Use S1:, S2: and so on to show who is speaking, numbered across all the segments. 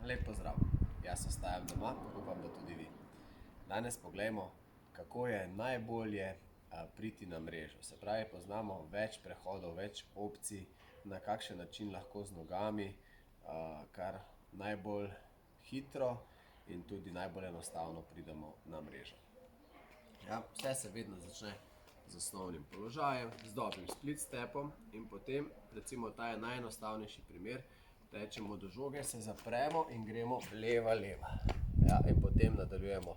S1: Lep pozdrav, jaz ostajam doma, upam, da tudi vi. Danes pogledamo, kako je najbolje priti na mrežo. Se pravi, poznamo več prehodov, več opcij, na kakšen način lahko z nogami, kar najbolj hitro in tudi najbolj enostavno pridemo na mrežo. Ja, vse se vedno začne z osnovnim položajem, z dobrim split stepom in potem, recimo ta je najenostavnejši primer, tečemo do žoge, se zapremo in gremo leva, leva. Ja, in potem nadaljujemo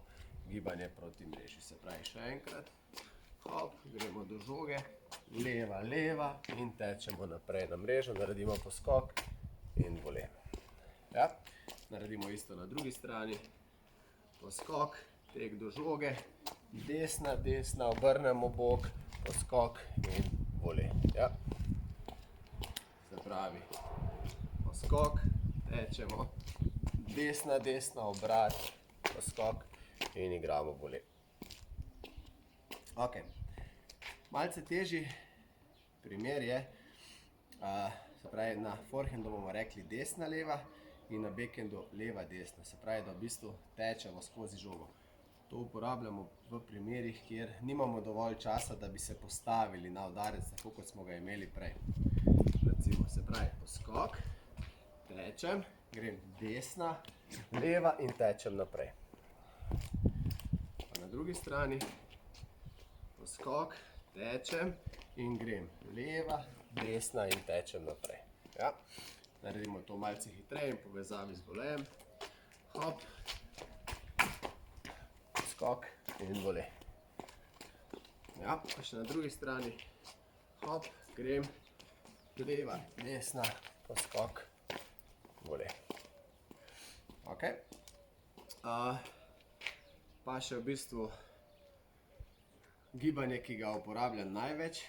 S1: gibanje proti mreži. Se pravi, še enkrat, hop, gremo do žoge, leva, leva in tečemo naprej na mrežo, naredimo poskok in vole. Ja, naredimo isto na drugi strani, poskok, tek do žoge, desna, desna, obrnemo bok, poskok in vole. Ja, se pravi, poskok, tečemo, desna, desna, obrat, poskok in igramo vole. Ok, malce težji primer je, se pravi, na forehandu bomo rekli desna, leva in na backhandu leva, desna. Se pravi, da v bistvu tečemo skozi žogo. To uporabljamo v primerih, kjer nimamo dovolj časa, da bi se postavili na udarec, tako kot smo ga imeli prej. Recimo, se pravi, poskok, tečem, grem desna, leva in tečem naprej. Pa na drugi strani, poskok, tečem in grem leva, desna in tečem naprej. Ja, naredimo to malce hitreje in povezavi z volejem. Hop, poskok in vole. Ja, pa še na drugi strani, hop, grem leva, desna, poskok, vole. Ok, pa še v bistvu gibanje, ki ga uporablja največ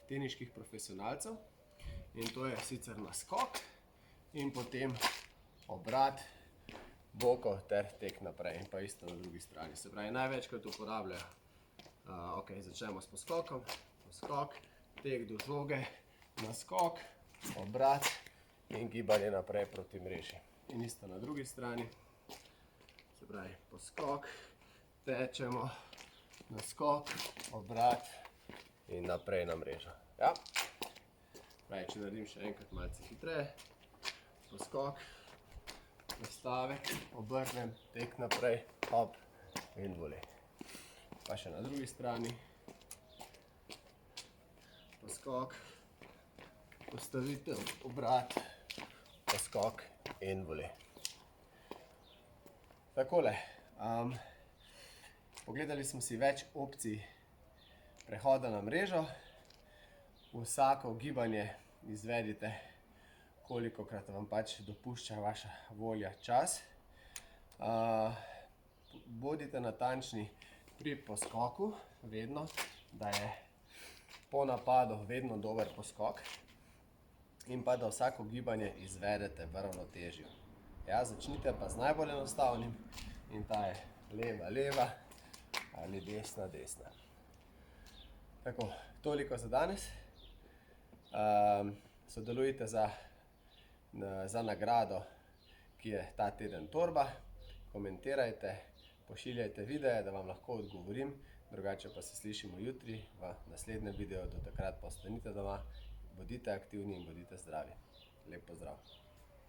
S1: teniških profesionalcev in to je sicer naskok in potem obrat, boko ter tek naprej in pa isto na drugi strani. Se pravi, največkrat uporabljajo, ok, začnemo s poskokom, poskok, tek do žoge, naskok, obrat in gibanje naprej proti mreži. In isto na drugi strani, se pravi, poskok, tečemo, naskok, obrat in naprej na mrežo. Ja, pravi, če naredim še enkrat malce hitreje, poskok, nastavek, obrnem, tek naprej, hop in vole. Pa še na drugi strani, poskok, postavitev, obrat, poskok in vole. Takole, pogledali smo si več opcij prehoda na mrežo. Vsako gibanje izvedite, kolikokrat vam pač dopušča vaša volja, čas. Bodite natančni pri poskoku, vedno, da je po napadu vedno dober poskok in pa da vsako gibanje izvedete v ravnotežju. Ja, začnite pa z najbolj enostavnim in ta je leva, leva ali desna, desna. Tako, toliko za danes. Sodelujte za nagrado, ki je ta teden torba. Komentirajte, pošiljajte videe, da vam lahko odgovorim. Drugače pa se slišimo jutri v naslednjem videu. Do takrat pa ostanite doma, bodite aktivni in bodite zdravi. Lep pozdrav!